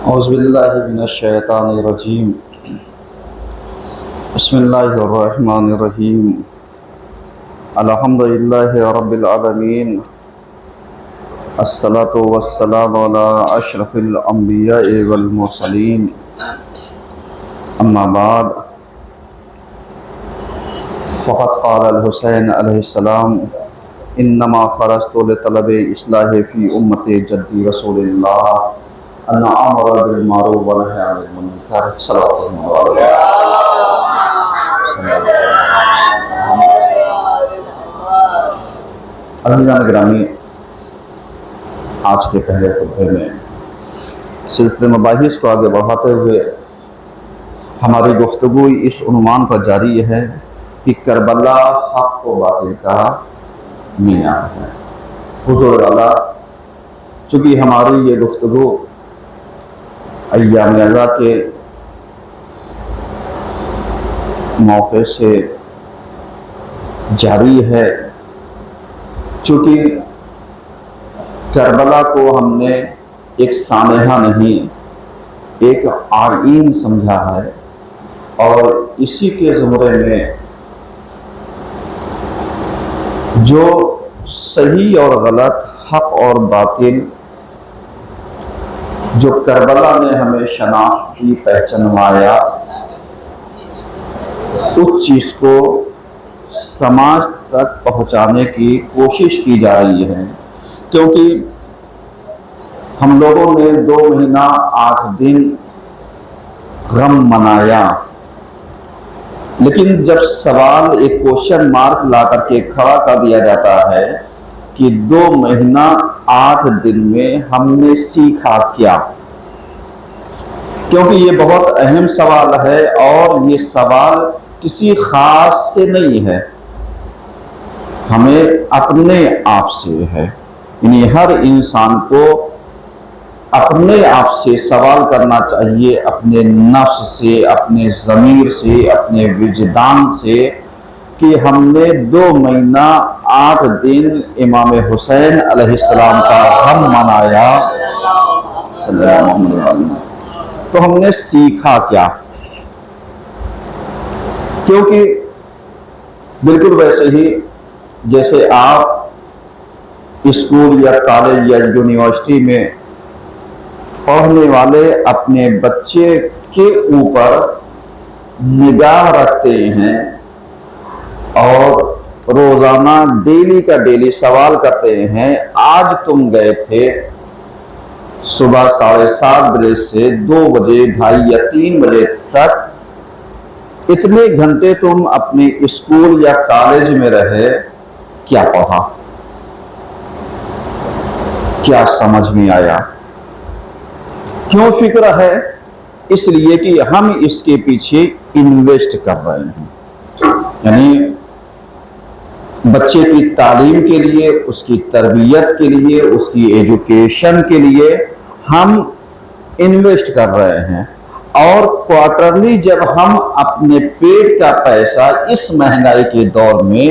औज़ुबिल्लाहि मिनश्शैतानिर्रजीम। बिस्मिल्लाहिर्रहमानिर्रहीम। अल्हम्दुलिल्लाहि रब्बिल आलमीन। अस्सलातु वस्सलामु अला अशरफिल अंबिया'i वल मुरसलीन। अम्मा बाद फ़क़द क़ालल हुसैन अलैहिस्सलाम इन्नमा ख़रजतु लितलबि इस्लाहि फ़ी उम्मति जद्दी रसूलिल्लाह अन्ना अमरा बिल मारूफ़ व नही अनिल मुनकर। सल्लल्लाहु अलैहि वसल्लम। अज़ीज़ान गिरामी, आज के पहले खुतबे में सिलसिले मबाहिस को आगे बढ़ाते हुए हमारी गुफ्तगू इस उन्वान पर जारी है कि करबला हक़ व बातिल का मीनार है। हुज़ूर अल्लाह, चूँकि हमारी ये गुफ्तगू अय्याम अज़ा के मौके से जारी है, चूँकि करबला को हमने एक सानहा नहीं, एक आईन समझा है और इसी के ज़ुमरे में जो सही और गलत, हक़ और बातिल जो करबला ने हमें शनाख्त की, पहचानवाया, उस चीज़ को समाज तक पहुँचाने की कोशिश की जा रही है। क्योंकि हम लोगों ने 2 महीना 8 दिन गम मनाया, लेकिन जब सवाल एक क्वेश्चन मार्क ला करके खड़ा कर दिया जाता है कि 2 महीना 8 दिन में हमने सीखा क्या, क्योंकि ये बहुत अहम सवाल है और ये सवाल किसी खास से नहीं है, हमें अपने आप से है। यानी हर इंसान को अपने आप से सवाल करना चाहिए, अपने नफ्स से, अपने ज़मीर से, अपने विजदान से, कि हमने 2 महीना 8 दिन इमाम हुसैन अलैहिस्सलाम का गम मनाया सल्लल्लाहु अलैहि वसल्लम, तो हमने सीखा क्या। क्योंकि बिल्कुल वैसे ही जैसे आप स्कूल या कॉलेज या यूनिवर्सिटी में पढ़ने वाले अपने बच्चे के ऊपर निगाह रखते हैं और रोज़ाना डेली का डेली सवाल करते हैं, आज तुम गए थे सुबह 7:30 बजे से 2 बजे, 2:30 या 3 बजे तक, इतने घंटे तुम अपने स्कूल या कॉलेज में रहे, क्या पढ़ा, क्या समझ में आया। क्यों फिक्र है? इसलिए कि हम इसके पीछे इन्वेस्ट कर रहे हैं। यानी बच्चे की तालीम के लिए, उसकी तरबियत के लिए, उसकी एजुकेशन के लिए हम इन्वेस्ट कर रहे हैं। और क्वार्टरली जब हम अपने पेट का पैसा इस महंगाई के दौर में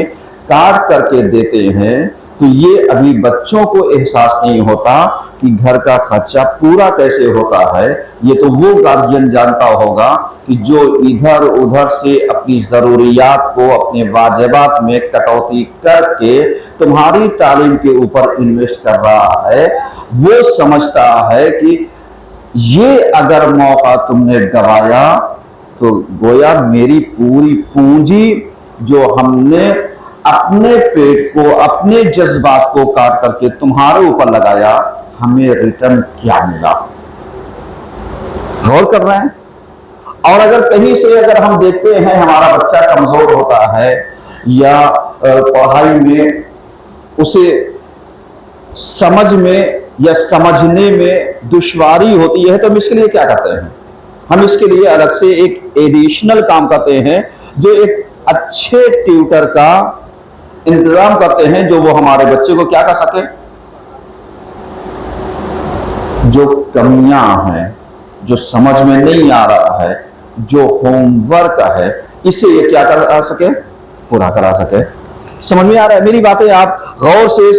काट करके देते हैं, तो ये अभी बच्चों को एहसास नहीं होता कि घर का खर्चा पूरा कैसे होता है। ये तो वो गार्जियन जानता होगा कि जो इधर उधर से अपनी ज़रूरियात को, अपने वाजिबात में कटौती करके तुम्हारी तालीम के ऊपर इन्वेस्ट कर रहा है, वो समझता है कि ये अगर मौका तुमने गवाया तो गोया मेरी पूरी पूंजी जो हमने अपने पेट को, अपने जज्बात को काट करके तुम्हारे ऊपर लगाया, हमें रिटर्न क्या मिला। गौर कर रहे हैं। और अगर कहीं से अगर हम देखते हैं हमारा बच्चा कमजोर होता है या पढ़ाई में उसे समझ में या समझने में दुश्वारी होती है, तो हम इसके लिए क्या करते हैं? हम इसके लिए अलग से एक एडिशनल काम करते हैं, जो एक अच्छे ट्यूटर का इंतजाम करते हैं, जो वो हमारे बच्चे को क्या कर सके, जो कमियां हैं, जो समझ में नहीं आ रहा है, जो होमवर्क है, इसे ये क्या कर सके, पूरा करा सके। समझ में आ रहा है मेरी बातें? आप गौर से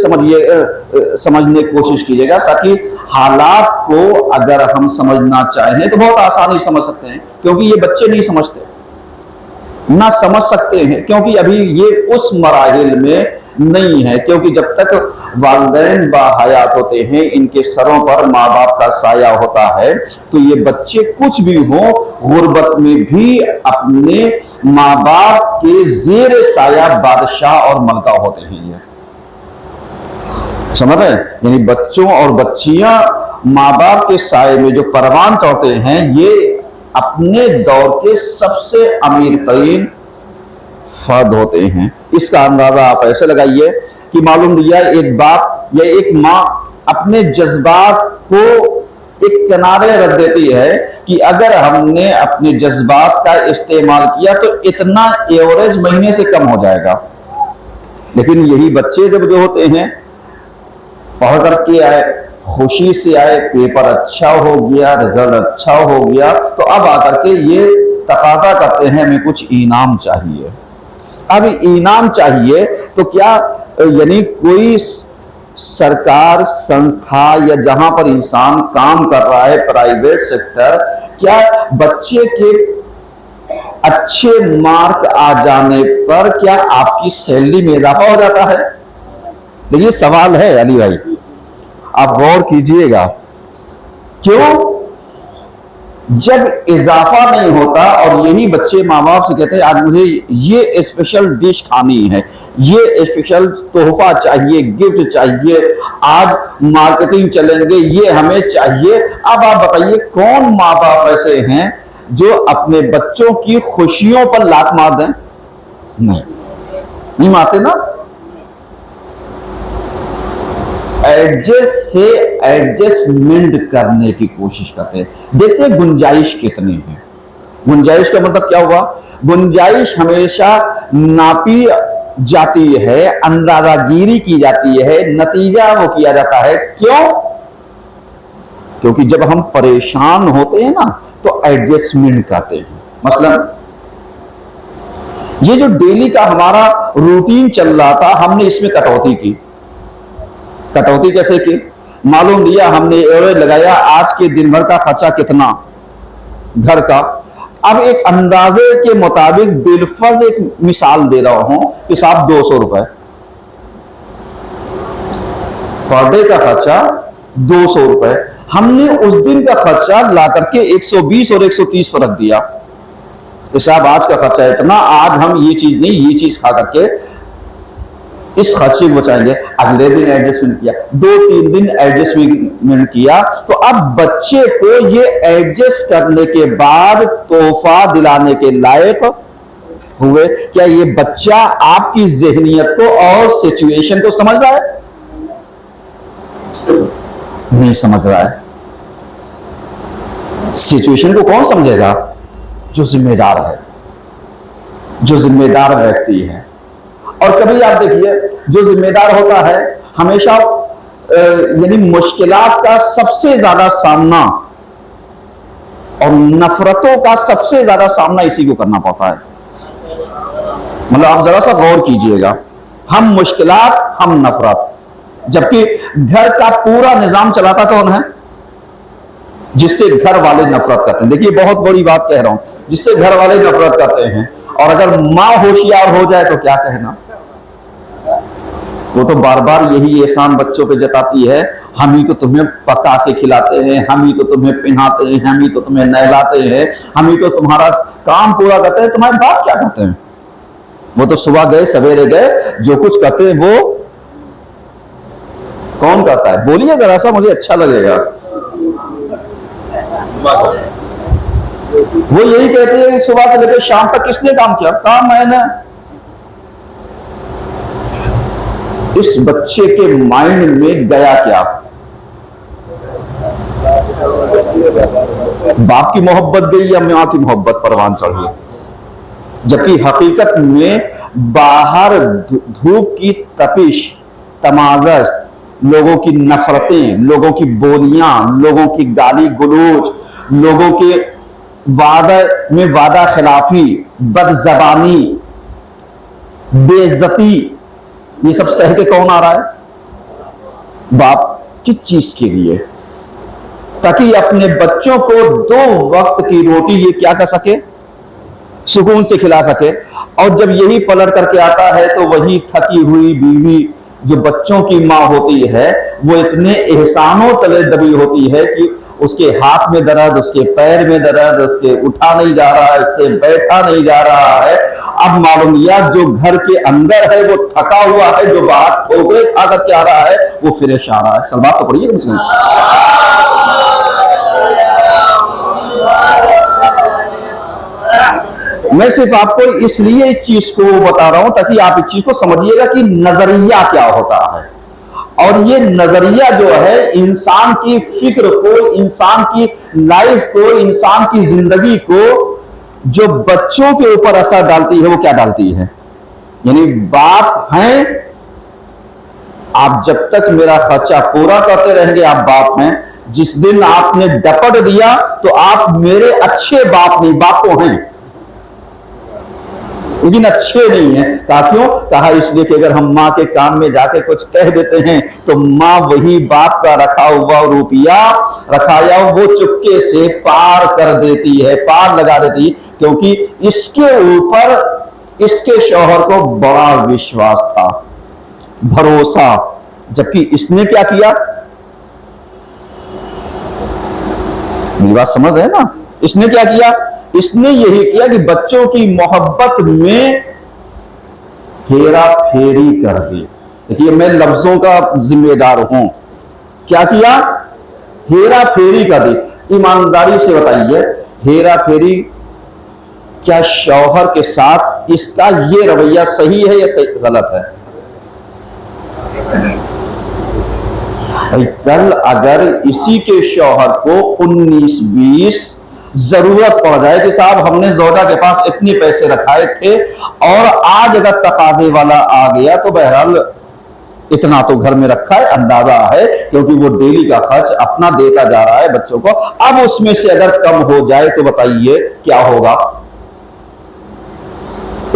समझने की कोशिश कीजिएगा, ताकि हालात को अगर हम समझना चाहें तो बहुत आसानी समझ सकते हैं, क्योंकि ये बच्चे नहीं समझते, ना समझ सकते हैं, क्योंकि अभी ये उस मराहिल में नहीं है। क्योंकि जब तक वालिदैन बाहयात होते हैं, इनके सरों पर माँ बाप का साया होता है, तो ये बच्चे कुछ भी हो, गुर्बत में भी अपने माँ बाप के जेर साया बादशाह और मलका होते हैं। ये समझ रहे हैं? यानी बच्चों और बच्चियां माँ बाप के साये में जो परवान चढ़ते हैं, ये अपने दौर के सबसे अमीर तरीन फर्द होते हैं। इसका अंदाजा आप ऐसे लगाइए कि मालूम दिया एक बाप या एक माँ अपने जज्बात को एक किनारे रख देती है कि अगर हमने अपने जज्बात का इस्तेमाल किया तो इतना एवरेज महीने से कम हो जाएगा। लेकिन यही बच्चे जब जो होते हैं, पढ़ करके आए, खुशी से आए, पेपर अच्छा हो गया, रिजल्ट अच्छा हो गया, तो अब आकर के ये तकाजा करते हैं हमें कुछ इनाम चाहिए। अब इनाम चाहिए तो क्या यानी कोई सरकार, संस्था या जहां पर इंसान काम कर रहा है, प्राइवेट सेक्टर, क्या बच्चे के अच्छे मार्क आ जाने पर क्या आपकी सैलरी में इजाफा हो जाता है? देखिए सवाल है अली भाई, आप गौर कीजिएगा। क्यों? जब इजाफा नहीं होता और यही बच्चे माँ बाप से कहते हैं आज मुझे ये स्पेशल डिश खानी है, ये स्पेशल तोहफा चाहिए, गिफ्ट चाहिए, आज मार्केटिंग चलेंगे, ये हमें चाहिए। अब आप बताइए कौन माँ बाप ऐसे हैं जो अपने बच्चों की खुशियों पर लात मार दें? नहीं मारते ना। एडजस्ट से एडजस्टमेंट करने की कोशिश करते हैं। देखते हैं गुंजाइश कितनी है। गुंजाइश का मतलब क्या हुआ? गुंजाइश हमेशा नापी जाती है, अंदाजागिरी की जाती है, नतीजा वो किया जाता है। क्यों? क्योंकि जब हम परेशान होते हैं ना तो एडजस्टमेंट करते हैं। मसलन ये जो डेली का हमारा रूटीन चल रहा था, हमने इसमें कटौती की। कटौती कैसे की? मालूम दिया, हमने एवरेज लगाया आज के दिन भर का खर्चा कितना घर का। अब एक अंदाजे के मुताबिक बिलफर्ज एक मिसाल दे रहा हूं कि साहब 200 रुपए पर डे का खर्चा, 200 रुपए। हमने उस दिन का खर्चा ला करके 120 और 130 पर रख दिया कि साहब आज का खर्चा इतना, आज हम ये चीज नहीं ये चीज खा करके इस खर्चे को बचाएंगे। अगले दिन एडजस्टमेंट किया, 2-3 दिन एडजस्टमेंट किया, तो अब बच्चे को ये एडजस्ट करने के बाद तोहफा दिलाने के लायक हुए। क्या ये बच्चा आपकी ज़हनियत को और सिचुएशन को समझ रहा है? नहीं समझ रहा है। सिचुएशन को कौन समझेगा? जो जिम्मेदार है, जो जिम्मेदार व्यक्ति है। और कभी आप देखिए जो जिम्मेदार होता है हमेशा यानी मुश्किलात का सबसे ज्यादा सामना और नफरतों का सबसे ज्यादा सामना इसी को करना पड़ता है। मतलब आप जरा सा गौर कीजिएगा, हम मुश्किलात, हम नफरत, जबकि घर का पूरा निजाम चलाता कौन है? जिससे घर वाले नफरत करते हैं। देखिए बहुत बड़ी बात कह रहा हूं, जिससे घर वाले नफरत करते हैं। और अगर मां होशियार हो जाए तो क्या कहना, वो तो बार बार यही एहसान बच्चों पे जताती है, हम ही तो तुम्हें पका के खिलाते हैं, हम ही तो तुम्हें पहनाते हैं, हम ही तो तुम्हें नहलाते हैं, हम ही तो तुम्हारा काम पूरा करते हैं, तुम्हारे बाप क्या करते हैं? वो तो सुबह गए सवेरे गए, जो कुछ करते हैं वो कौन करता है? बोलिए जरा सा, मुझे अच्छा लगेगा। वो यही कहते हैं कि सुबह से लेकर शाम तक किसने काम किया? काम मैंने। इस बच्चे के माइंड में गया क्या? बाप की मोहब्बत गई या मां की मोहब्बत परवान चढ़ी? जबकि हकीकत में बाहर धूप की तपिश, तमाज़, लोगों की नफरतें, लोगों की बोलियां, लोगों की गाली गलौज, लोगों के वादा में वादा खिलाफी, बदजबानी, बेइज्जती, ये सब सह के कौन आ रहा है? बाप। किस चीज के लिए? ताकि अपने बच्चों को 2 वक्त की रोटी ये क्या कर सके, सुकून से खिला सके। और जब यही पलट करके आता है तो वही थकी हुई बीवी जो बच्चों की मां होती है, वो इतने एहसानों तले दबी होती है कि उसके हाथ में दर्द, उसके पैर में दर्द, उसके उठा नहीं जा रहा है, उससे बैठा नहीं जा रहा है। अब मालूम या जो घर के अंदर है वो थका हुआ है, जो बाहर ठोकरे खा करके आ रहा है वो फ्रेश आ रहा है। सलवात तो पढ़िए कम से कम। मैं सिर्फ आपको इसलिए इस चीज को बता रहा हूं ताकि आप इस चीज को समझिएगा कि नजरिया क्या होता है। और ये नजरिया जो है इंसान की फिक्र को, इंसान की लाइफ को, इंसान की जिंदगी को जो बच्चों के ऊपर असर डालती है वो क्या डालती है। यानी बाप हैं, आप जब तक मेरा खर्चा पूरा करते रहेंगे आप बाप हैं। जिस दिन आपने डपट दिया तो आप मेरे अच्छे बाप नहीं, बाप तो हैं लेकिन अच्छे नहीं है। कहा क्यों? कहा इसलिए कि अगर हम माँ के कान में जाके कुछ कह देते हैं तो माँ वही बाप का रखा हुआ रुपया रखाया वो चुपके से पार कर देती है, पार लगा देती है, क्योंकि इसके ऊपर इसके शौहर को बड़ा विश्वास था, भरोसा। जबकि इसने क्या किया? मेरी बात समझ है ना? इसने क्या किया? इसने यही किया कि बच्चों की मोहब्बत में हेरा फेरी कर दी। देखिए मैं लफ्जों का जिम्मेदार हूं। क्या किया? हेरा फेरी कर दी। ईमानदारी से बताइए, हेरा फेरी क्या शौहर के साथ इसका ये रवैया सही है या सही गलत है? कल अगर इसी के शौहर को 19-20 जरूरत पड़ जाए कि साहब हमने जोजा के पास इतने पैसे रखाए थे और आज अगर तकाजे वाला आ गया तो बहरहाल इतना तो घर में रखा है, अंदाजा है, क्योंकि वो डेली का खर्च अपना देता जा रहा है बच्चों को। अब उसमें से अगर कम हो जाए तो बताइए क्या होगा?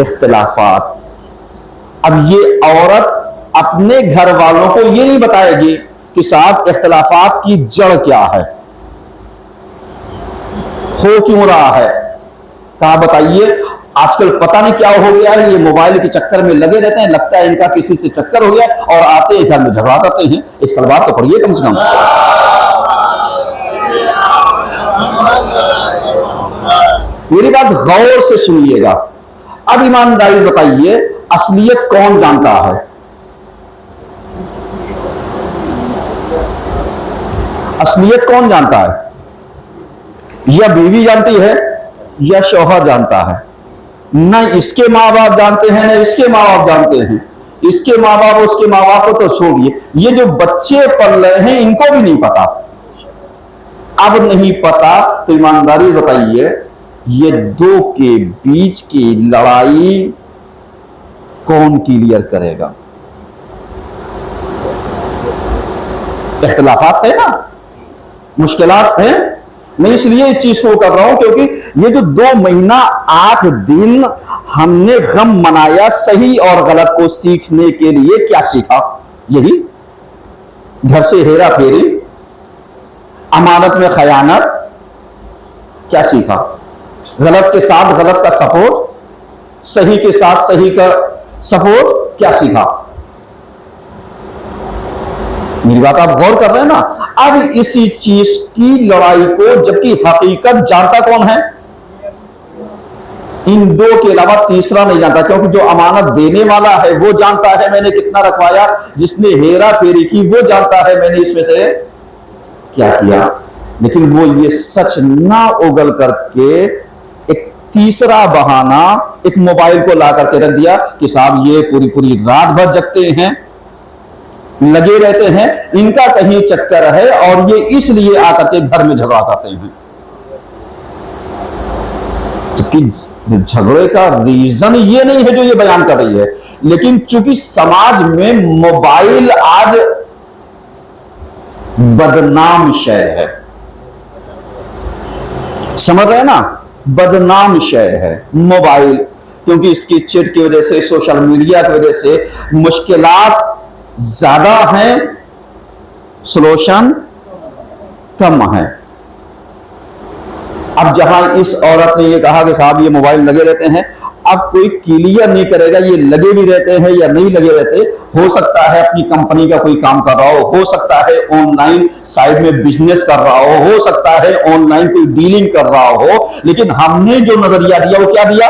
इख्तिलाफात। अब ये औरत अपने घर वालों को ये नहीं बताएगी कि साहब इख्तिलाफात की जड़ क्या है, हो क्यों रहा है। कहा बताइए, आजकल पता नहीं क्या हो गया है, ये मोबाइल के चक्कर में लगे रहते हैं, लगता है इनका किसी से चक्कर हो गया और आते हैं घर में झगड़ा करते हैं। एक सलवार तो पढ़िए कम से कम। मेरी बात गौर से सुनिएगा। अब ईमानदारी बताइए, असलियत कौन जानता है? असलियत कौन जानता है? या बीवी जानती है या शौहर जानता है? न इसके माँ बाप जानते हैं न इसके माँ बाप जानते हैं। इसके माँ बाप उसके माँ बाप को तो छोड़िए, ये जो बच्चे पल रहे हैं इनको भी नहीं पता। अब नहीं पता तो ईमानदारी बताइए, ये दो के बीच की लड़ाई कौन क्लियर करेगा? इख्तिलाफात है ना, मुश्किलात है। मैं इसलिए इस चीज को कर रहा हूं क्योंकि ये जो 2 महीना 8 दिन हमने गम मनाया, सही और गलत को सीखने के लिए क्या सीखा? यही घर से हेरा फेरी, अमानत में खयानत, क्या सीखा? गलत के साथ गलत का सपोर्ट, सही के साथ सही का सपोर्ट, क्या सीखा? मेरी बात आप गौर कर रहे हैं ना? अब इसी चीज की लड़ाई को, जबकि हकीकत जानता कौन है? इन 2 के अलावा तीसरा नहीं जानता, क्योंकि जो अमानत देने वाला है वो जानता है मैंने कितना रखवाया, जिसने हेरा फेरी की वो जानता है मैंने इसमें से क्या किया। लेकिन वो ये सच ना उगल करके एक तीसरा बहाना एक मोबाइल को ला करके रख दिया कि साहब ये पूरी पूरी रात भर जगते हैं, लगे रहते हैं, इनका कहीं चक्कर है और ये इसलिए आकर के घर में झगड़ा करते हैं। जबकि झगड़े का रीजन ये नहीं है जो ये बयान कर रही है, लेकिन चूंकि समाज में मोबाइल आज बदनाम शय है, समझ रहे हैं ना? बदनाम शय है मोबाइल। क्योंकि इसकी चिट की वजह से, सोशल मीडिया की वजह से मुश्किलात ज्यादा हैं, सोल्यूशन कम है। अब जहां इस औरत ने ये कहा कि साहब ये मोबाइल लगे रहते हैं, अब कोई क्लियर नहीं करेगा ये लगे भी रहते हैं या नहीं लगे रहते। हो सकता है अपनी कंपनी का कोई काम कर रहा हो सकता है ऑनलाइन साइड में बिजनेस कर रहा हो सकता है ऑनलाइन कोई डीलिंग कर रहा हो, लेकिन हमने जो नजरिया दिया वो क्या दिया?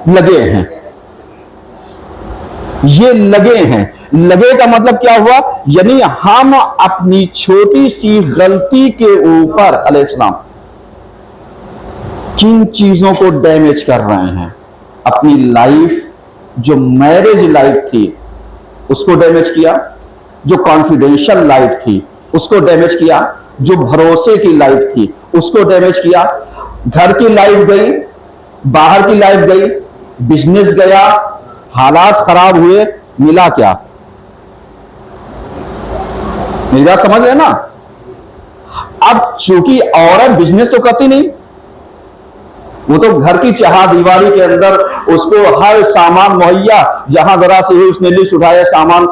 लगे हैं। ये लगे हैं, लगे का मतलब क्या हुआ? यानी हम अपनी छोटी सी गलती के ऊपर अलैहिस्सलाम किन चीजों को डैमेज कर रहे हैं? अपनी लाइफ, जो मैरिज लाइफ थी उसको डैमेज किया, जो कॉन्फिडेंशियल लाइफ थी उसको डैमेज किया, जो भरोसे की लाइफ थी उसको डैमेज किया। घर की लाइफ गई, बाहर की लाइफ गई, बिजनेस गया, हालात खराब हुए, मिला क्या? मेरी बात समझ रहे ना? अब चूंकि औरत बिजनेस तो करती नहीं, वो तो घर की चाह दीवारी के अंदर उसको हर सामान मुहैया, जहां जरा से ही उसने लिस्ट उठाया, सामान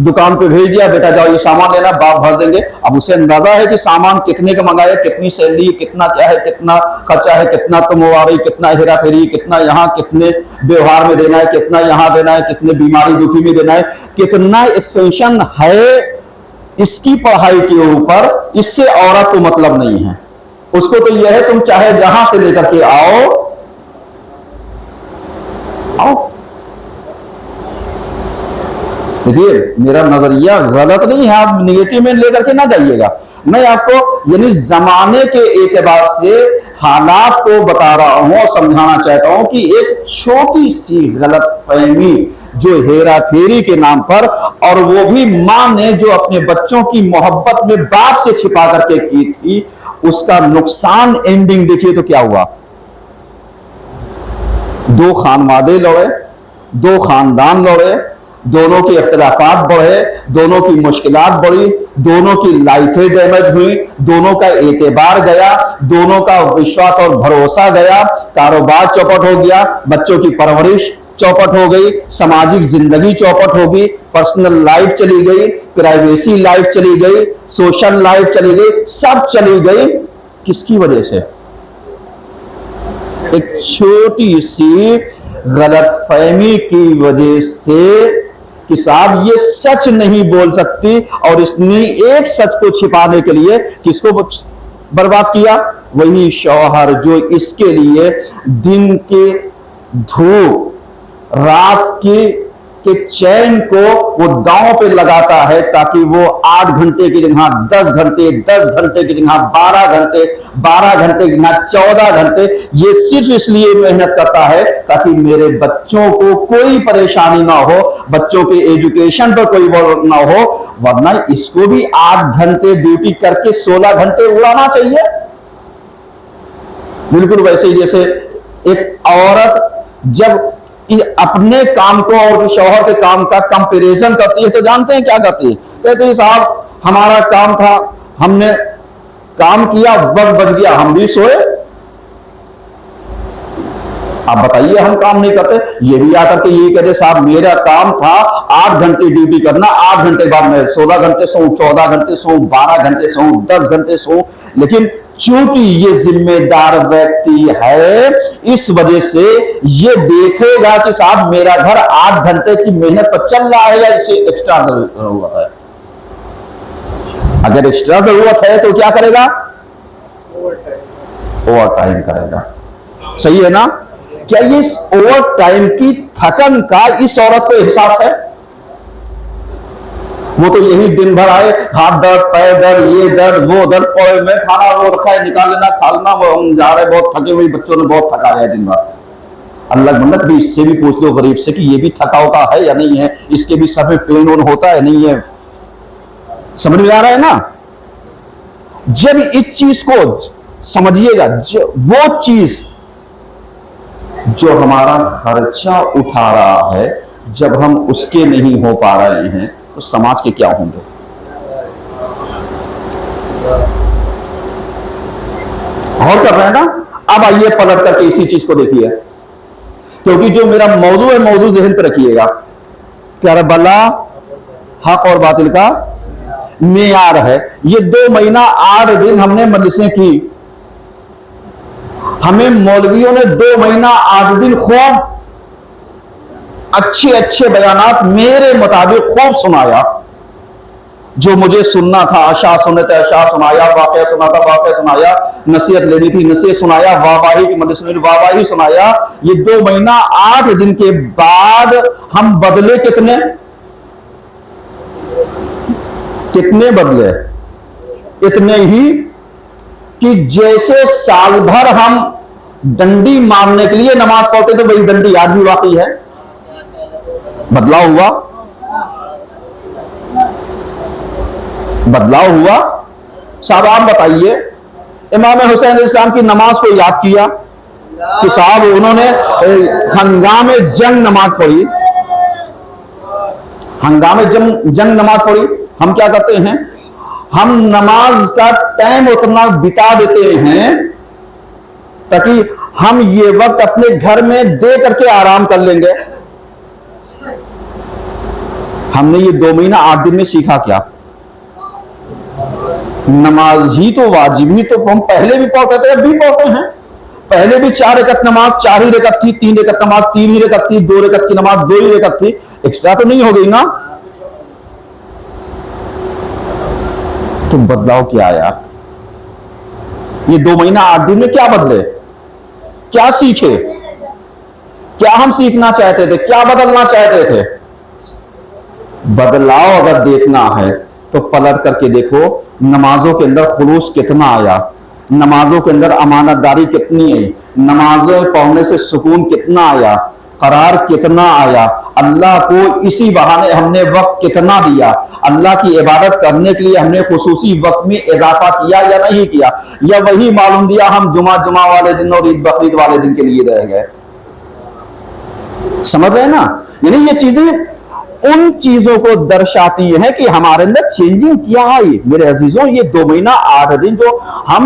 दुकान पे भेज दिया, बेटा जाओ ये सामान लेना, बाप भर देंगे। अब उसे अंदाजा है कि सामान कितने का मंगाया, कितनी सैलरी, कितना क्या है, कितना खर्चा है, कितना तुमवारी, कितना हेरा फेरी, कितना यहाँ कितने व्यवहार में देना है, कितना यहाँ देना है, कितने बीमारी दुखी में देना है, कितना एक्सपेंशन है इसकी पढ़ाई के ऊपर। इससे औरत को मतलब नहीं है, उसको तो यह है तुम चाहे जहां से लेकर के आओ। देखिए मेरा नजरिया गलत नहीं है, आप निगेटिव में लेकर के ना जाइएगा। मैं आपको यानी जमाने के एतबार से हालात को बता रहा हूं और समझाना चाहता हूं कि एक छोटी सी गलत फहमी जो हेरा फेरी के नाम पर, और वो भी मां ने जो अपने बच्चों की मोहब्बत में बाप से छिपा करके की थी, उसका नुकसान एंडिंग देखिए तो क्या हुआ। दो खानवादे लड़े, दो खानदान लड़े, दोनों के इख्तिलाफात बढ़े, दोनों की मुश्किलात बढ़ी, दोनों की लाइफें डैमेज हुई, दोनों का एतबार गया, दोनों का विश्वास और भरोसा गया, कारोबार चौपट हो गया, बच्चों की परवरिश चौपट हो गई, सामाजिक जिंदगी चौपट हो गई, पर्सनल लाइफ चली गई, प्राइवेसी लाइफ चली गई, सोशल लाइफ चली गई, सब चली गई। किसकी वजह से? एक छोटी सी गलतफहमी की वजह से कि साहब ये सच नहीं बोल सकती, और इसने एक सच को छिपाने के लिए किसको बर्बाद किया? वही शौहर जो इसके लिए दिन के धूप, रात के चैन को वो दांव पे लगाता है, ताकि वो 8 घंटे की जगह 10 घंटे, 10 घंटे की जगह 12 घंटे, 12 घंटे की जगह 14 घंटे, ये सिर्फ इसलिए मेहनत करता है ताकि मेरे बच्चों को कोई परेशानी ना हो, बच्चों के एजुकेशन पर कोई वर्क ना हो। वरना इसको भी 8 घंटे ड्यूटी करके 16 घंटे उड़ाना चाहिए। बिल्कुल वैसे ही जैसे एक औरत जब अपने काम को और शौहर के काम का कंपैरिजन करती है तो जानते हैं क्या करती है? कहते हैं साहब हमारा काम था, हमने काम किया, वक्त बच गया, हम भी सोए। आप बताइए हम काम नहीं करते? ये भी आकर के यही कहते साहब मेरा काम था 8 घंटे ड्यूटी करना, 8 घंटे बाद मैं 16 घंटे सोऊं, 14 घंटे सोऊं, 12 घंटे सोऊं, 10 घंटे सोऊं। लेकिन चूंकि ये जिम्मेदार व्यक्ति है, इस वजह से ये देखेगा कि साहब मेरा घर 8 घंटे की मेहनत पर चल रहा है या इसे एक्स्ट्रा जरूरत है। अगर एक्स्ट्रा जरूरत है तो क्या करेगा? ओवर टाइम करेगा। सही है ना? क्या ये ओवर टाइम की थकन का इस औरत को एहसास है? वो तो यही दिन भर आए, हाथ दर्द, पैर दर्द, ये दर्द, वो दर्द, पड़े में खाना वो रखा है, निकाल लेना, खा लेना, वो हम जा रहे बहुत थके हुए, बच्चों ने बहुत थकाया है दिन भर। अल्लाह बंदत भी इससे भी पूछ लो गरीब से कि ये भी थका होता है या नहीं है, इसके भी सर में पेन ऑन होता है नहीं है। समझ में आ रहा है ना? जब इस चीज को समझिएगा, वो चीज जो हमारा खर्चा उठा रहा है, जब हम उसके नहीं हो पा रहे हैं तो समाज के क्या होंगे? और कर रहे हैं ना? अब आइए पलट करके इसी चीज को देखिए। क्योंकि जो मेरा मौजू है, मौजू ज़हन पर रखिएगा, करबला हक और बातिल का मेयार है। ये 2 महीना 8 दिन हमने मजलिसें की, हमें मौलवियों ने 2 महीना 8 दिन खूब अच्छे अच्छे बयानात मेरे मुताबिक खूब सुनाया, जो मुझे सुनना था अशा सुने थे अशा सुनाया, वाक़या सुना था वाक़या सुनाया, नसीहत लेनी थी नसीहत सुनाया, वाहवाही की मजलिस में वाहवाही सुनाया। ये 2 महीना 8 दिन के बाद हम बदले कितने बदले? इतने ही कि जैसे साल भर हम डंडी मारने के लिए नमाज पढ़ते थे, वही डंडी आज भी बाकी है। बदलाव हुआ, बदलाव हुआ। साहब आप बताइए, इमाम हुसैन इस्लाम की नमाज को याद किया कि साहब उन्होंने हंगामे जंग नमाज पढ़ी, हंगामे जंग नमाज पढ़ी। हम क्या करते हैं, हम नमाज का टाइम उतना बिता देते हैं ताकि हम ये वक्त अपने घर में दे करके आराम कर लेंगे। हमने ये 2 महीना 8 दिन में सीखा क्या? नमाज ही तो वाजिब ही तो हम पहले भी पढ़ते थे, अब भी पढ़ते हैं। पहले भी 4 रकअत नमाज 4 ही रकअत थी, 3 रकअत नमाज 3 ही रकअत थी, 2 रकअत की नमाज 2 ही रकअत थी, एक्स्ट्रा तो नहीं हो गई ना। तो बदलाव क्या आया? ये 2 महीना 8 दिन में क्या बदले, क्या सीखे, क्या हम सीखना चाहते थे, क्या बदलना चाहते थे? बदलाव अगर देखना है तो पलट करके देखो, नमाजों के अंदर खुलूस कितना आया, नमाजों के अंदर अमानतदारी कितनी आई, नमाजें पढ़ने से सुकून कितना आया, करार कितना आया, अल्लाह को इसी बहाने हमने वक्त कितना दिया, अल्लाह की इबादत करने के लिए हमने खुसूसी वक्त में इजाफा किया या नहीं किया, या वही मालूम दिया हम जुमा वाले दिन और ईद बकरीद वाले दिन के लिए रह गए। समझ रहे ना? यानी ये चीजें उन चीजों को दर्शाती है कि हमारे अंदर चेंजिंग क्या आई। मेरे अजीजों, ये 2 महीना 8 दिन जो हम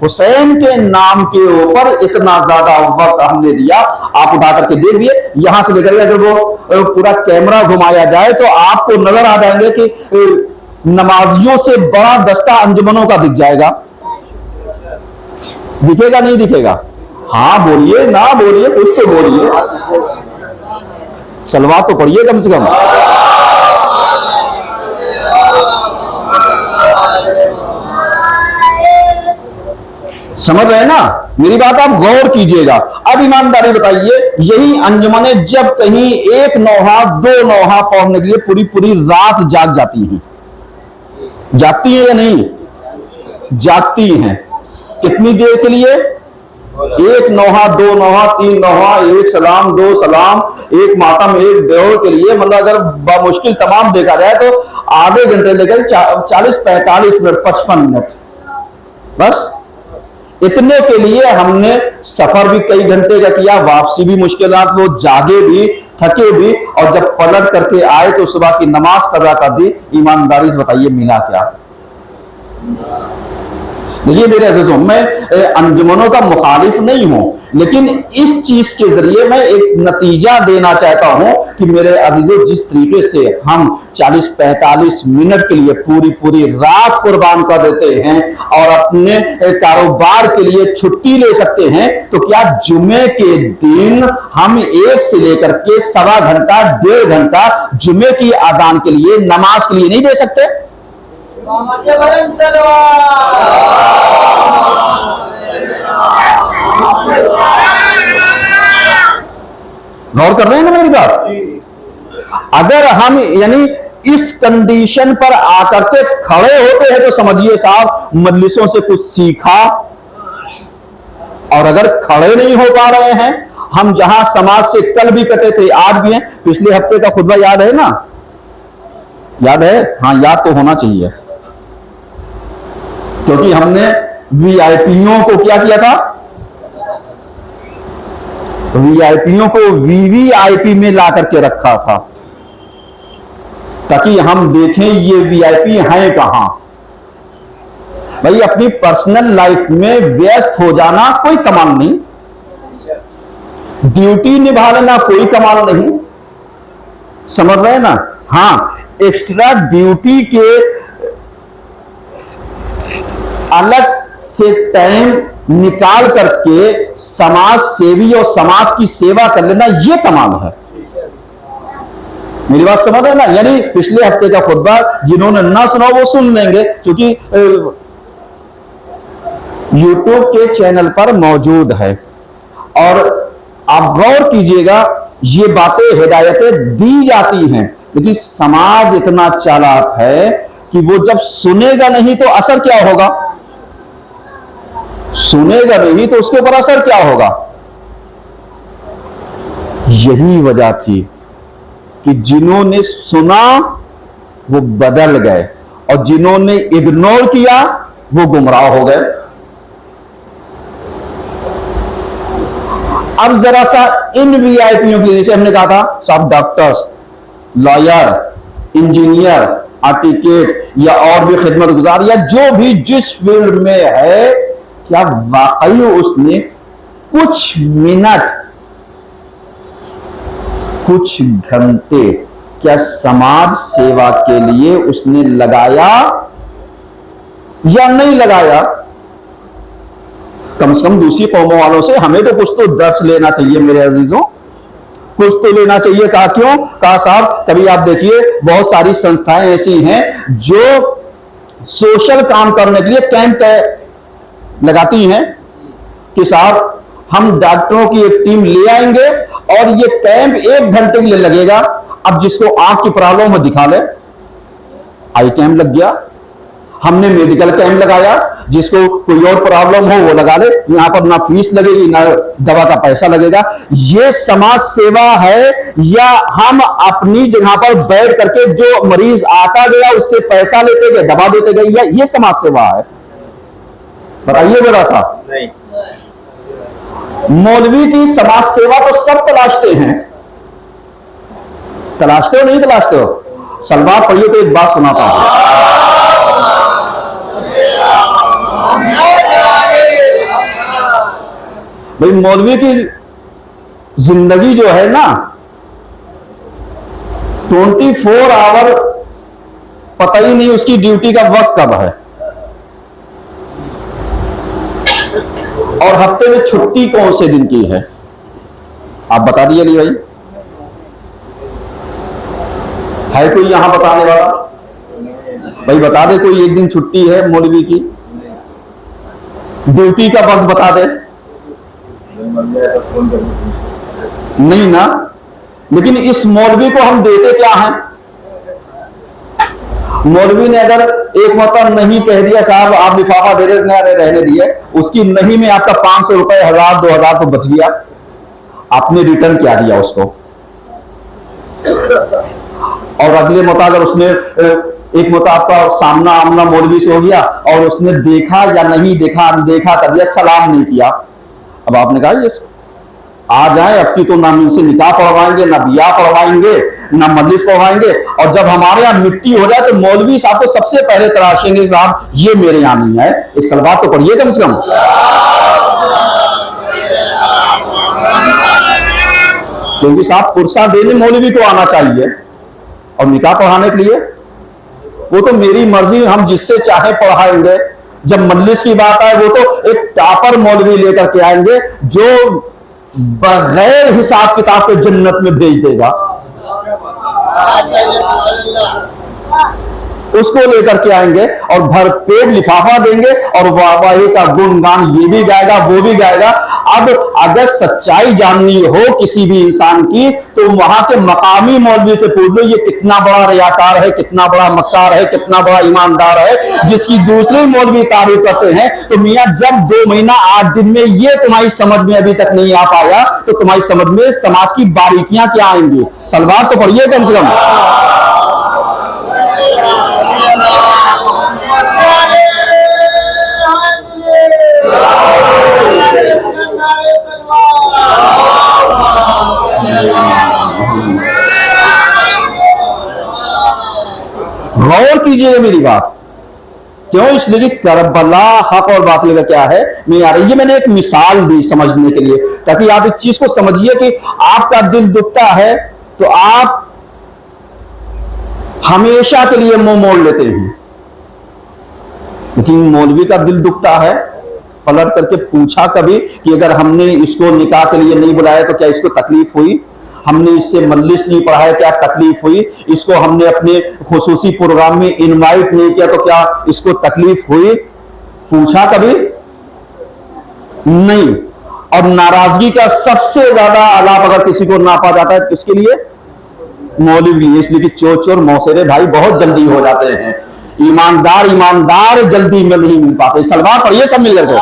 हुसैन के नाम के ऊपर इतना ज्यादा वक्त हमने दिया, आप उठा करके देख लिए, यहां से लेकर अगर वो पूरा कैमरा घुमाया जाए तो आपको नजर आ जाएंगे कि नमाजियों से बड़ा दस्ता अंजुमनों का दिख जाएगा। दिखेगा नहीं दिखेगा? हाँ बोलिए, ना बोलिए, कुछ तो बोलिए, सलवात तो पढ़िए कम से कम। समझ रहे हैं ना मेरी बात? आप गौर कीजिएगा। अब ईमानदारी बताइए, यही अंजुमने जब कहीं 1 नौहा 2 नौहा पढ़ने के लिए पूरी पूरी रात जाग जाती हैं, जागती है या नहीं? जागती हैं। कितनी देर के लिए? 1 नौहा 2 नौहा 3 नौहा, 1 सलाम 2 सलाम, 1 मातम 1 दौड़ के लिए, मतलब अगर बामुश्किल तमाम देखा जाए तो आधे घंटे लेकर 40-45 मिनट 55 मिनट, बस इतने के लिए हमने सफर भी कई घंटे का किया, वापसी भी मुश्किलात, वो जागे भी थके भी, और जब पलट करके आए तो सुबह की नमाज कज़ा कर दी। ईमानदारी से बताइए मिला क्या? देखिए मेरे अज़ीज़ों, मैं अंजुमनों का मुखालिफ नहीं हूं, लेकिन इस चीज के जरिए मैं एक नतीजा देना चाहता हूं कि मेरे अज़ीज़ों, जिस तरीके से हम 40-45 मिनट के लिए पूरी पूरी रात कुर्बान कर देते हैं और अपने कारोबार के लिए छुट्टी ले सकते हैं, तो क्या जुमे के दिन हम 1 से लेकर के 1.25 घंटा 1.5 घंटा जुमे की अजान के लिए, नमाज के लिए नहीं दे सकते? गौर कर रहे हैं ना मेरी बात? अगर हम यानी इस कंडीशन पर आकर के खड़े होते हैं तो समझिए साहब मजलिसों से कुछ सीखा। और अगर खड़े नहीं हो पा रहे हैं, हम जहां समाज से कल भी कटे थे आज भी हैं। पिछले हफ्ते का खुतबा याद है ना? याद है? हाँ, याद तो होना चाहिए, क्योंकि हमने वीआईपीओं को क्या किया था? वीआईपीओं को वीवीआईपी में ला करके रखा था, ताकि हम देखें ये वीआईपी हैं कहां। भाई अपनी पर्सनल लाइफ में व्यस्त हो जाना कोई कमाल नहीं, ड्यूटी निभा लेना कोई कमाल नहीं, समझ रहे हैं ना। हाँ, एक्स्ट्रा ड्यूटी के अलग से टाइम निकाल करके समाज सेवी और समाज की सेवा कर लेना, यह कमाल है। मेरी बात समझ रहे हैं ना। यानी पिछले हफ्ते का खुतबा जिन्होंने ना सुना वो सुन लेंगे, क्योंकि यूट्यूब के चैनल पर मौजूद है। और आप गौर कीजिएगा, ये बातें हिदायतें दी जाती हैं, लेकिन समाज इतना चालाक है कि वो जब सुनेगा नहीं तो असर क्या होगा, सुनेगा नहीं तो उसके ऊपर असर क्या होगा। यही वजह थी कि जिन्होंने सुना वो बदल गए और जिन्होंने इग्नोर किया वो गुमराह हो गए। अब जरा सा इन वीआईपीओं के लिए, जैसे हमने कहा था सब डॉक्टर्स, लॉयर, इंजीनियर, आर्टिकेट या और भी खिदमत गुजार या जो भी जिस फील्ड में है, क्या वाकई उसने कुछ मिनट, कुछ घंटे क्या समाज सेवा के लिए उसने लगाया या नहीं लगाया। कम से कम दूसरी कौमों वालों से हमें तो कुछ तो दर्श लेना चाहिए मेरे अजीजों, कुछ तो लेना चाहिए। कहा क्यों? कहा साहब कभी आप देखिए बहुत सारी संस्थाएं ऐसी हैं जो सोशल काम करने के लिए कैंप लगाती हैं कि साहब हम डॉक्टरों की एक टीम ले आएंगे और ये कैंप 1 घंटे के लिए लगेगा। अब जिसको आंख की प्रॉब्लम हो दिखा ले, आई कैंप लग गया। हमने मेडिकल कैंप लगाया, जिसको कोई और प्रॉब्लम हो वो लगा ले, यहां पर ना फीस लगेगी ना दवा का पैसा लगेगा। ये समाज सेवा है या हम अपनी जगह पर बैठ करके जो मरीज आता गया उससे पैसा लेते गए, दवा देते गए, या ये समाज सेवा है? बताइए जरा सा। नहीं, मौलवी की समाज सेवा तो सब तलाशते हैं। तलाशते हो नहीं तलाशते हो? सलवार पढ़िए तो एक बात सुनाता हूं। भाई मौलवी की जिंदगी जो है ना 24 आवर, पता ही नहीं उसकी ड्यूटी का वक्त कब है, और हफ्ते में छुट्टी कौन से दिन की है, आप बता दिए अली भाई? है कोई यहां बताने वाला? भाई बता दे कोई एक दिन छुट्टी है मौलवी की, ड्यूटी का वक्त बता दे। नहीं ना। लेकिन इस मौलवी को हम देते क्या हैं? मौलवी ने अगर एक मरतबा नहीं कह दिया साहब आप लिफाफा दे रहे रहने दिए, उसकी नहीं में आपका 500 रुपए, 1000, 2000 तो बच गया, आपने रिटर्न क्या दिया उसको। और अगले मौका अगर उसने एक मौका आपका सामना आमना मौलवी से हो गया और उसने देखा या नहीं देखा, अनदेखा कर दिया, सलाम नहीं किया, अब आपने कहा ये आ जाए अब की तो ना इनसे निकाह पढ़वाएंगे, ना बियाह पढ़वाएंगे, ना मजलिस पढ़वाएंगे, और जब हमारे यहाँ मिट्टी हो जाए तो मौलवी साहब को सबसे पहले तराशेंगे साहब ये मेरे यहाँ नहीं है, एक सलवार तो पढ़िए कम से कम। क्योंकि साहब पुरसा देने मौलवी को आना चाहिए और निकाह पढ़ाने के लिए वो तो मेरी मर्जी, हम जिससे चाहे पढ़ाएंगे। जब मजलिस की बात आए वो तो एक टापर मौलवी लेकर के आएंगे जो बगैर हिसाब किताब के जन्नत में भेज देगा, उसको लेकर के आएंगे और भरपेट लिफाफा देंगे और वाहवाही का गुणगान ये भी गाएगा वो भी गाएगा। अब अगर सच्चाई जाननी हो किसी भी इंसान की तो वहां के मकामी मौलवी से पूछ लो ये कितना बड़ा रियाकार है, कितना बड़ा मक्कार है, कितना बड़ा ईमानदार है, जिसकी दूसरे मौलवी तारीफ करते हैं। तो मियां जब 2 महीना 8 दिन में ये तुम्हारी समझ में अभी तक नहीं आ पाया तो तुम्हारी समझ में समाज की बारीकियां क्या आएंगी। सलवार तो पढ़िए कम से कम। गौर कीजिए मेरी बात, क्यों? इसलिए कि करबला हक और बातिल का क्या है, नहीं आ रही। ये मैंने एक मिसाल दी समझने के लिए, ताकि आप इस चीज को समझिए कि आपका दिल दुखता है तो आप हमेशा के लिए मुंह मोड़ लेते हैं, लेकिन मौलवी का दिल दुखता है। पलट करके पूछा कभी कि अगर हमने इसको निकाह के लिए नहीं बुलाया तो क्या इसको तकलीफ हुई? हमने इससे मजलिस नहीं पढ़ाया, क्या तकलीफ हुई? इसको हमने अपने खुसूसी प्रोग्राम में इनवाइट नहीं किया तो क्या इसको तकलीफ हुई? पूछा कभी? नहीं। और नाराजगी का सबसे ज्यादा आलाप अगर किसी को नापा जाता है किसके लिए? मौलवी। इसलिए कि चोर चोर मौसेरे भाई बहुत जल्दी हो जाते हैं, ईमानदार ईमानदार जल्दी में नहीं मिल पाते। सलवार पढ़िए सब मिल करके।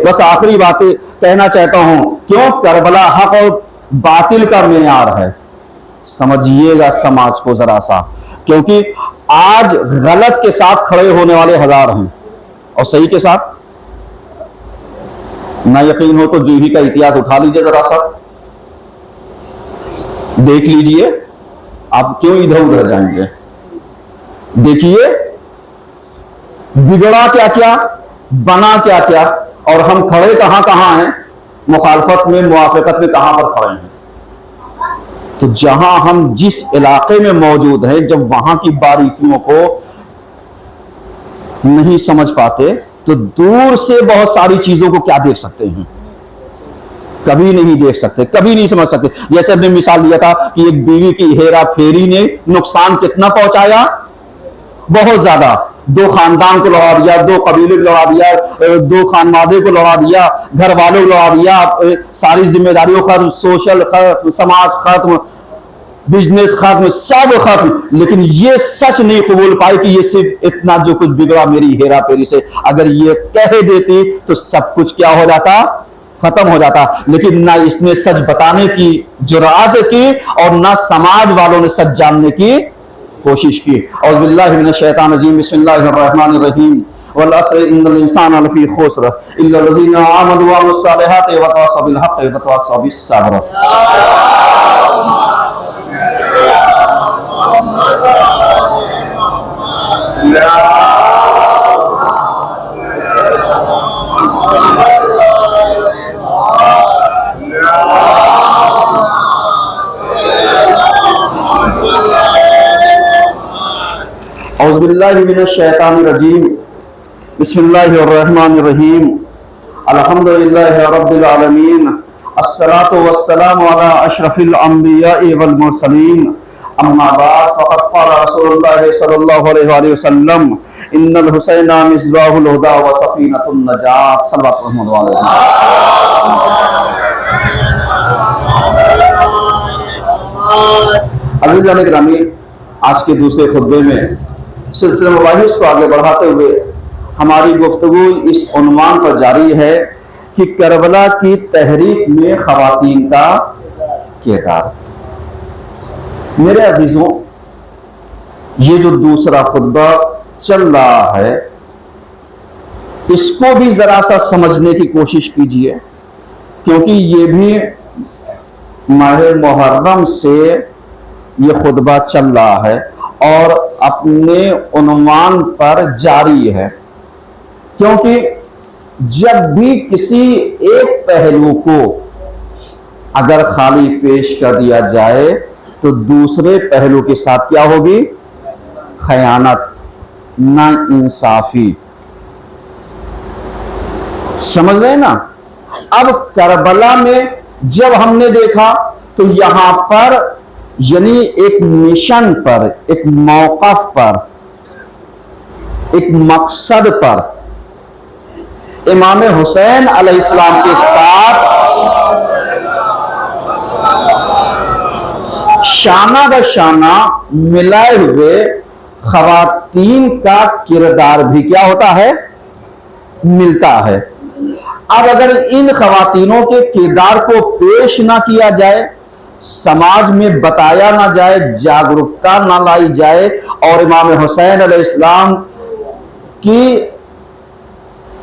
बस आखिरी बातें कहना चाहता हूं, क्यों? करबला हक और बातिल का मेयार है। समझिएगा समाज को जरा सा, क्योंकि आज गलत के साथ खड़े होने वाले हजार हैं और सही के साथ ना यकीन हो तो जूही का इतिहास उठा लीजिए जरा सा, देख लीजिए। आप क्यों इधर उधर जाएंगे? देखिए बिगड़ा क्या क्या, बना क्या क्या, और हम खड़े कहां कहां हैं, मुखालफत में मुआफिकत में कहां पर खड़े हैं। तो जहां हम जिस इलाके में मौजूद हैं, जब वहां की बारीकियों को नहीं समझ पाते तो दूर से बहुत सारी चीजों को क्या देख सकते हैं? कभी नहीं देख सकते, कभी नहीं समझ सकते। जैसे हमने मिसाल दिया था कि एक बीवी की हेरा फेरी ने नुकसान कितना पहुंचाया, बहुत ज्यादा। दो खानदान को लड़ा दिया, दो कबीले को लड़ा दिया, दो खानवादे को लड़ा दिया, घर वालों को लड़ा दिया, सारी जिम्मेदारियों खत्म, सोशल खत्म, समाज खत्म, बिजनेस खत्म, सब खत्म। लेकिन ये सच नहीं कबूल पाई कि ये सिर्फ इतना जो कुछ बिगड़ा मेरी हेरा फेरी से। अगर ये कह देती तो सब कुछ क्या हो जाता, खत्म हो जाता। लेकिन ना इसने सच बताने की जुर्अत की और ना समाज वालों ने सच जानने की कोशिश की। औज़ु बिल्लाहि मिनश शैतानिर रजीम, बिस्मिल्लाहिर रहमानिर रहीम। वल अस्र इन्नल इंसाना लफी खुस्र इल्ला लज़ीना आमनु व अमिलुस सालिहाति व तवासौ बिल हक़्क़ि व तवासौ बिस सब्र। औज़ु बिल्लाहि मिनश शैतानिर रजीम, बिस्मिल्लाहिर रहमानिर रहीम। अल्हम्दुलिल्लाहि रब्बिल आलमीन, अस्सलातु वस्सलामु अला अशरफिल अंबिया'i वल मुरसलीन, अम्मा बाद फ़क़द क़ाल रसूलुल्लाह सल्लल्लाहु अलैहि वसल्लम, इन्नल हुसैना मिस्बाहुल हुदा व सफ़ीनतुन नजात। सल्लल्लाहु अलैहि वसल्लम। अज़ीज़ान गिरामी, आज के दूसरे खुतबे में सिलसिला मबाहिस को आगे बढ़ाते हुए हमारी गुफ्तगू इस उन्वान पर जारी है कि करबला की तहरीक में खवातीन का किरदार। मेरे अजीजों, ये जो दूसरा खुतबा चल रहा है इसको भी जरा सा समझने की कोशिश कीजिए, क्योंकि ये भी माह मुहर्रम से ये खुतबा चल रहा है और अपने उन्वान पर जारी है। क्योंकि जब भी किसी एक पहलू को अगर खाली पेश कर दिया जाए तो दूसरे पहलू के साथ क्या होगी? खयानत, ना इंसाफी। समझ रहे ना? अब करबला में जब हमने देखा तो यहां पर यानी एक मिशन पर, एक मौक़िफ़ पर, एक मकसद पर इमाम हुसैन अलैहिस्सलाम के साथ शाना ब शाना मिलाए हुए खवातीन का किरदार भी क्या होता है? मिलता है। अब अगर इन खवातीनों के किरदार को पेश ना किया जाए, समाज में बताया ना जाए, जागरूकता ना लाई जाए और इमाम हुसैन अलैहिस्सलाम की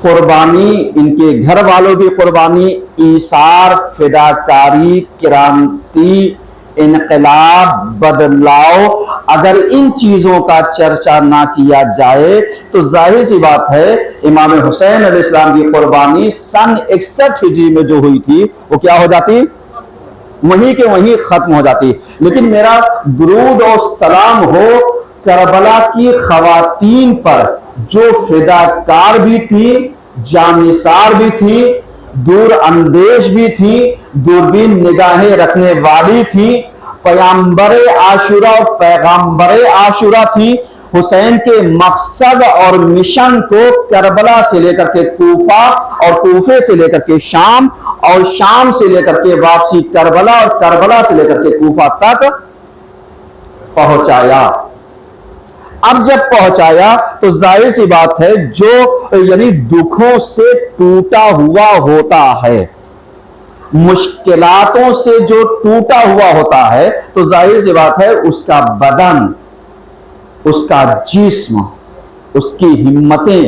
कुर्बानी, इनके घर वालों की कुर्बानी, ईसार, फिदाकारी, क्रांति, इनकलाब, बदलाव, अगर इन चीजों का चर्चा ना किया जाए तो जाहिर सी बात है इमाम हुसैन अलैहिस्सलाम की कुर्बानी सन 61 हिजरी में जो हुई थी वो क्या हो जाती, वहीं के वहीं खत्म हो जाती। लेकिन मेरा दुरूद और सलाम हो करबला की खवातीन पर जो फिदाकार भी थी, जानिसार भी थी, दूर अंदेश भी थी, दूरबीन निगाहें रखने वाली थी, पैगंबरे आशुरा और पैगंबरे आशुरा थी। हुसैन के मकसद और मिशन को करबला से लेकर के कूफा और कूफे से लेकर के शाम और शाम से लेकर के वापसी करबला और करबला से लेकर के कूफा तक पहुंचाया। अब जब पहुंचाया तो जाहिर सी बात है जो यानी दुखों से टूटा हुआ होता है, मुश्किलातों से जो टूटा हुआ होता है, तो जाहिर सी बात है उसका बदन, उसका जिस्म, उसकी हिम्मतें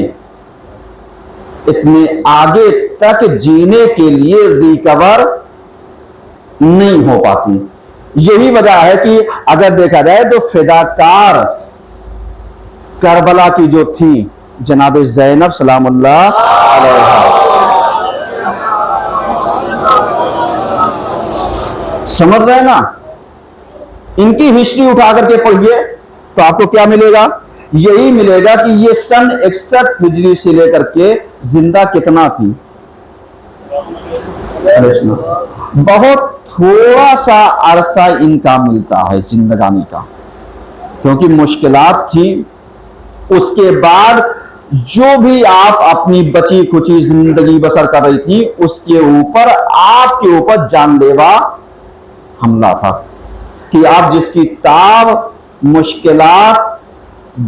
इतने आगे तक जीने के लिए रिकवर नहीं हो पाती। यही वजह है कि अगर देखा जाए तो फिदाकार करबला की जो थी जनाब ज़ैनब सलामुल्लाह अलैहा, समझ रहे ना, इनकी हिस्ट्री उठा करके पढ़िए तो आपको क्या मिलेगा, यही मिलेगा कि ये सन 61 हिजरी से लेकर के जिंदा कितना थी, बहुत थोड़ा सा अरसा इनका मिलता है जिंदगानी का, क्योंकि मुश्किलात थी। उसके बाद जो भी आप अपनी बची खुची जिंदगी बसर कर रही थी उसके ऊपर आपके ऊपर जानलेवा हमला था कि आप जिसकी ताब मुश्किलात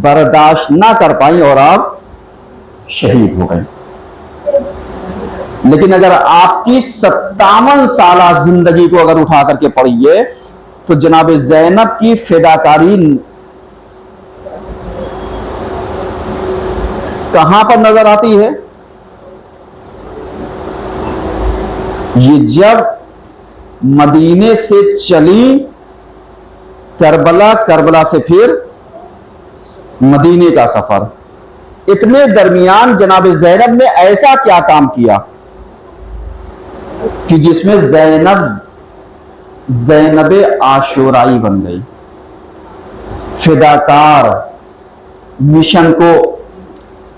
बर्दाश्त ना कर पाई और आप शहीद हो गए। लेकिन अगर आपकी 57 साला जिंदगी को अगर उठा करके पढ़िए तो जनाब ज़ैनब की फिदाकारी कहां पर नजर आती है। ये जब मदीने से चली करबला, करबला से फिर मदीने का सफर, इतने दरमियान जनाब ज़ैनब ने ऐसा क्या काम किया कि जिसमें ज़ैनब आशुराई बन गई, फिदाकार, मिशन को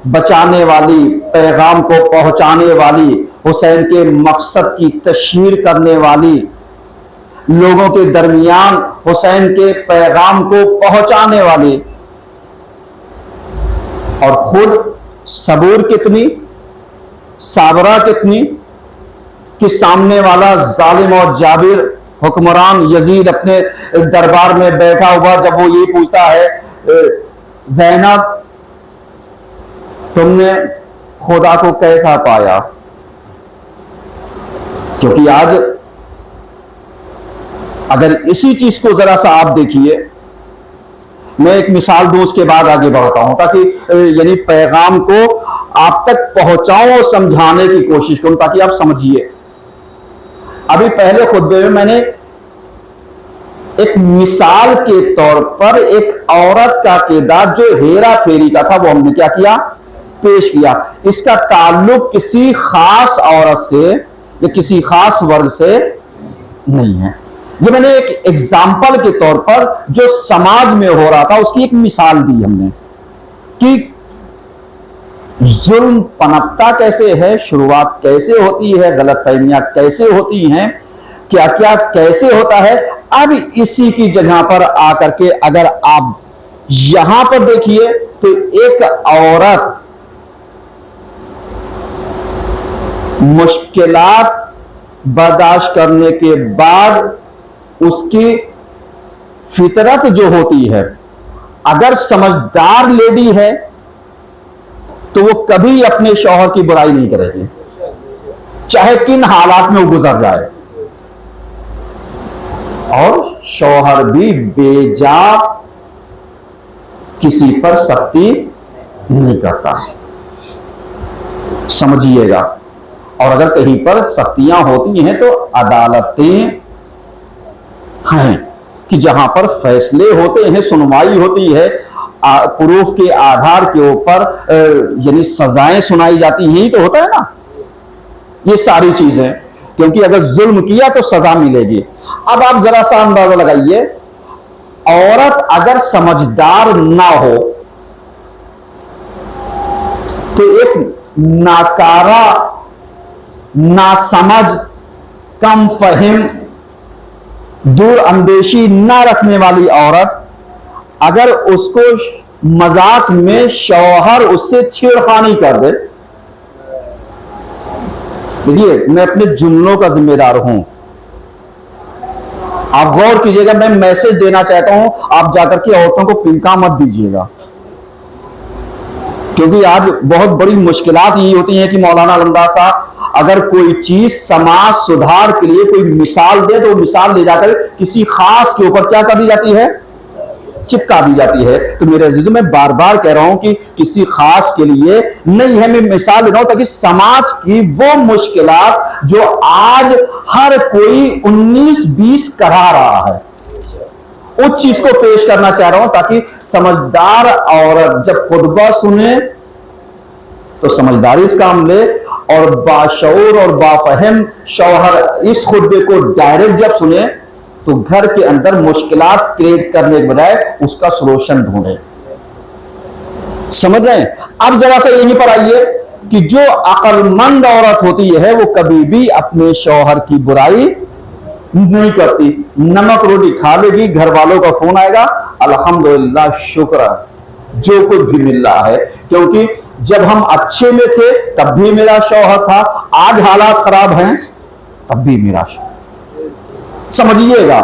बचाने वाली, पैगाम को पहुंचाने वाली, हुसैन के मकसद की तशहीर करने वाली, लोगों के दरमियान हुसैन के पैगाम को पहुंचाने वाली, और खुद सबूर कितनी, साबरा कितनी कि सामने वाला जालिम और जाबिर हुक्मरान यजीद अपने दरबार में बैठा हुआ जब वो ये पूछता है ज़ैनब तुमने खुदा को कैसा पाया, क्योंकि आज अगर इसी चीज को जरा सा आप देखिए, मैं एक मिसाल दूं उसके बाद आगे बढ़ता हूं ताकि यानी पैगाम को आप तक पहुंचाऊं और समझाने की कोशिश करूं ताकि आप समझिए। अभी पहले खुतबे में मैंने एक मिसाल के तौर पर एक औरत का किरदार जो हेरा फेरी का था वो हमने क्या किया, पेश किया। इसका ताल्लुक किसी खास औरत से या किसी खास वर्ग से नहीं है, ये मैंने एक एग्जाम्पल के तौर पर जो समाज में हो रहा था उसकी एक मिसाल दी हमने कि जुल्म पनपता कैसे है, शुरुआत कैसे होती है, गलतफहमियां कैसे होती हैं, क्या क्या कैसे होता है। अब इसी की जगह पर आकर के अगर आप यहां पर देखिए तो एक औरत मुश्किलात बर्दाश्त करने के बाद उसकी फितरत जो होती है, अगर समझदार लेडी है तो वो कभी अपने शौहर की बुराई नहीं करेगी, चाहे किन हालात में वो गुजर जाए, और शौहर भी बेजा किसी पर सख्ती नहीं करता है, समझिएगा। और अगर कहीं पर सख्तियां होती हैं तो अदालतें हैं, कि जहां पर फैसले होते हैं, सुनवाई होती है, प्रूफ के आधार के ऊपर यानी सजाएं सुनाई जाती, यही तो होता है ना ये सारी चीजें। क्योंकि अगर जुल्म किया तो सजा मिलेगी। अब आप जरा सा अंदाजा लगाइए, औरत अगर समझदार ना हो तो एक नाकारा, नासमझ, कम फहिम, दूर अंदेशी ना रखने वाली औरत, अगर उसको मजाक में शौहर उससे छेड़खानी कर दे, देखिए मैं अपने जुमलों का जिम्मेदार हूं, आप गौर कीजिएगा, मैं मैसेज देना चाहता हूं, आप जाकर के औरतों को पिंका मत दीजिएगा। क्योंकि आज बहुत बड़ी मुश्किलात ये होती हैं कि मौलाना अलमदार साहब अगर कोई चीज समाज सुधार के लिए कोई मिसाल दे तो मिसाल ले जाकर किसी खास के ऊपर क्या कर दी जाती है, चिपका दी जाती है। तो मेरे अजीजों, मैं बार बार कह रहा हूं कि किसी खास के लिए नहीं है, मैं मिसाल दे रहा हूं ताकि समाज की वो मुश्किलात जो आज हर कोई 19-20 करा रहा है, उस चीज को पेश करना चाह रहा हूं ताकि समझदार औरत जब खुतबा सुने तो समझदारी से काम ले, और बाशऊर और बाफहम शौहर इस खुतबे को डायरेक्ट जब सुने तो घर के अंदर मुश्किलात क्रिएट करने के बजाय उसका सोल्यूशन ढूंढे। समझ रहे हैं? अब जरा सा यहीं पर आइए कि जो अक्लमंद औरत होती है वो कभी भी अपने शौहर की बुराई नहीं करती, नमक रोटी खा लेगी, घर वालों का फोन आएगा, अल्हम्दुलिल्लाह शुक्र जो कुछ भी मिल रहा है। क्योंकि जब हम अच्छे में थे तब भी मेरा शौहर था, आज हालात खराब हैं तब भी मेरा शौहर। समझिएगा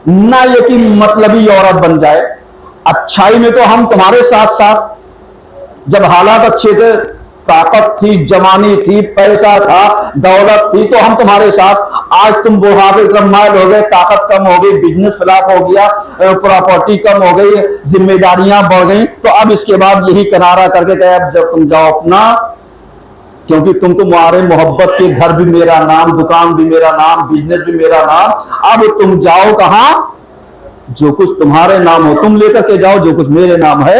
ना, ये कि मतलबी औरत बन जाए। अच्छाई में तो हम तुम्हारे साथ साथ, जब हालात अच्छे थे, ताकत थी, जवानी थी, पैसा था, दौलत थी, तो हम तुम्हारे साथ। आज तुम बुढ़ापे कम माइल हो गए, ताकत कम हो गई, बिजनेस फ्लॉप हो गया, प्रॉपर्टी कम हो गई, जिम्मेदारियां बढ़ गई, तो अब इसके बाद यही किनारा करके कहे अब जब तुम जाओ अपना, क्योंकि तुम तुम्हारे मोहब्बत के घर भी मेरा नाम, दुकान भी मेरा नाम, बिजनेस भी मेरा नाम, अब तुम जाओ कहां, जो कुछ तुम्हारे नाम हो तुम लेकर के जाओ, जो कुछ मेरे नाम है।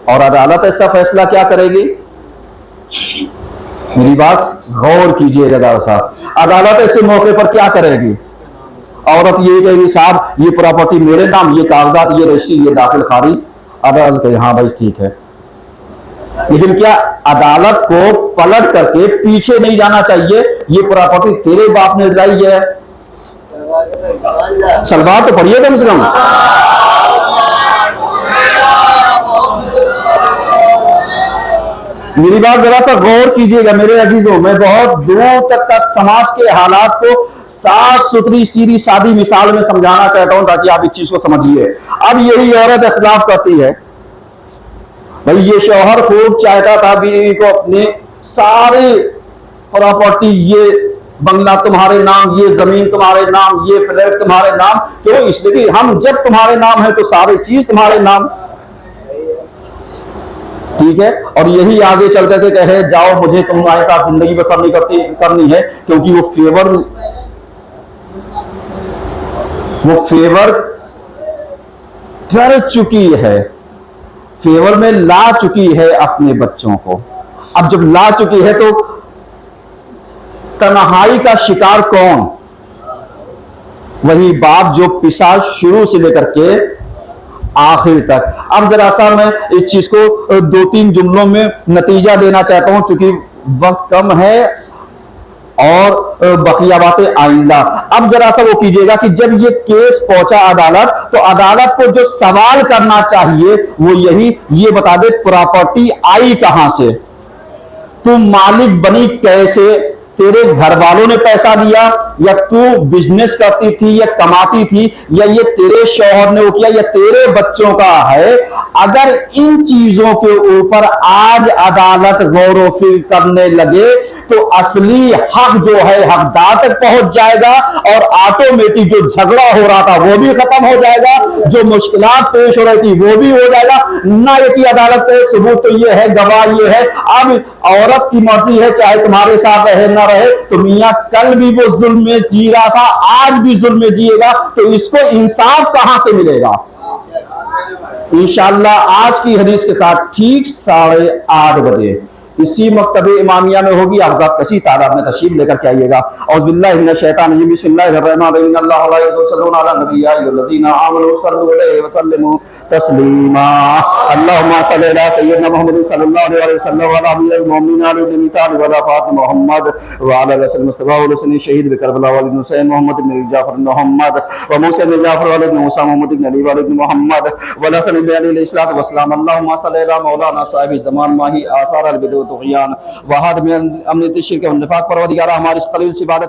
और अदालत ऐसा फैसला क्या करेगी? मेरी बात गौर कीजिएगा साहब, अदालत ऐसे मौके पर क्या करेगी? औरत ये कहेगी साहब ये प्रॉपर्टी मेरे नाम, ये कागजात, ये रजिस्ट्री, ये दाखिल खारिज। अदालत कहे हाँ भाई ठीक है, लेकिन क्या अदालत को पलट करके पीछे नहीं जाना चाहिए? ये प्रॉपर्टी तेरे बाप ने लाई है, सलवार तो पढ़िए कम से कम। मेरी बात जरा सा गौर कीजिएगा मेरे अजीजों, मैं बहुत दूर तक का समाज के हालात को साफ सुथरी सीधी सादी मिसाल में समझाना चाहता हूं ताकि आप इस चीज को समझिए। अब यही औरत इख्तिलाफ करती है, भाई ये शौहर खूब चाहता था बीवी को अपने सारे प्रॉपर्टी, ये बंगला तुम्हारे नाम, ये जमीन तुम्हारे नाम, ये फ्लैट तुम्हारे नाम, क्यों? इसलिए कि हम जब तुम्हारे नाम है तो सारी चीज तुम्हारे नाम, ठीक है। और यही आगे चल करके कहे जाओ मुझे तुम्हारे साथ जिंदगी बसर नहीं करनी है, क्योंकि वो फेवर कर चुकी है, फेवर में ला चुकी है अपने बच्चों को। अब जब ला चुकी है तो तन्हाई का शिकार कौन? वही बाप जो पिसा शुरू से लेकर के आखिर तक। अब जरा सा मैं इस चीज को 2-3 जुमलों में नतीजा देना चाहता हूं, चूंकि वक्त कम है और बकिया बातें आइंदा। अब जरा सा वो कीजिएगा कि जब ये केस पहुंचा अदालत, तो अदालत को जो सवाल करना चाहिए वो यही, ये बता दे प्रॉपर्टी आई कहां से, तू मालिक बनी कैसे, तेरे घर वालों ने पैसा दिया, या तू बिजनेस करती थी या कमाती थी, या ये तेरे शौहर ने वो किया, या तेरे बच्चों का है। अगर इन चीजों के ऊपर आज अदालत गौर व फिक्र करने लगे तो असली हक जो है हकदार तक पहुंच जाएगा, और ऑटोमेटिक जो झगड़ा हो रहा था वो भी खत्म हो जाएगा, जो मुश्किलात पेश हो रही थी वो भी हो जाएगा। ना ये कि अदालत के सबूत तो ये है, गवाह ये है, अब औरत की मर्जी है, चाहे तुम्हारे साथ रहे ना रहे तो मियां कल भी वो जुल्म में जी रहा था, आज भी जुल्म में जिएगा, तो इसको इंसाफ कहां से मिलेगा। इंशाअल्लाह आज की हदीस के साथ ठीक 8:30 बजे इसी मकतब इमामिया में होगी। हज़रात कसी तादाद में तशरीफ लेकर के आइएगा। और बिल्लाहि मिनश शैतानिर रजीम, बिस्मिल्लाहिर्रहमानिर्रहीम, अल्लाहु ला युसल्लूना अला नबी या अय्युहल्लज़ीना आमनू सल्लु अलैहि व सल्लिमू तस्लीमा। अल्लाहुम्मा सल्लि अला सय्यिदिना मुहम्मद सल्लल्लाहु अलैहि वसल्लम व अला अमीरिल मोमिनीन अली इब्न अबी तालिब व अला फातिमा मुहम्मद व अला रसूल मुस्तफा व हुसैन शहीद बिकरबला व अली हुसैन मोहम्मद इब्न जाफर मोहम्मद व मूसा इब्न जाफर व अली मूसा मोहम्मद इब्न अली व अली मोहम्मद व हसन इब्न अली अलैहिस्सलातु वस्सलाम। अल्लाहुम्मा सल्लि अला मौलाना साहिब ज़मान माही आसार अल बिदअत तुग़यान वहाद में अमन शिर्क व निफाक, परवरदिगार हमारी इस क़लील सी इबादत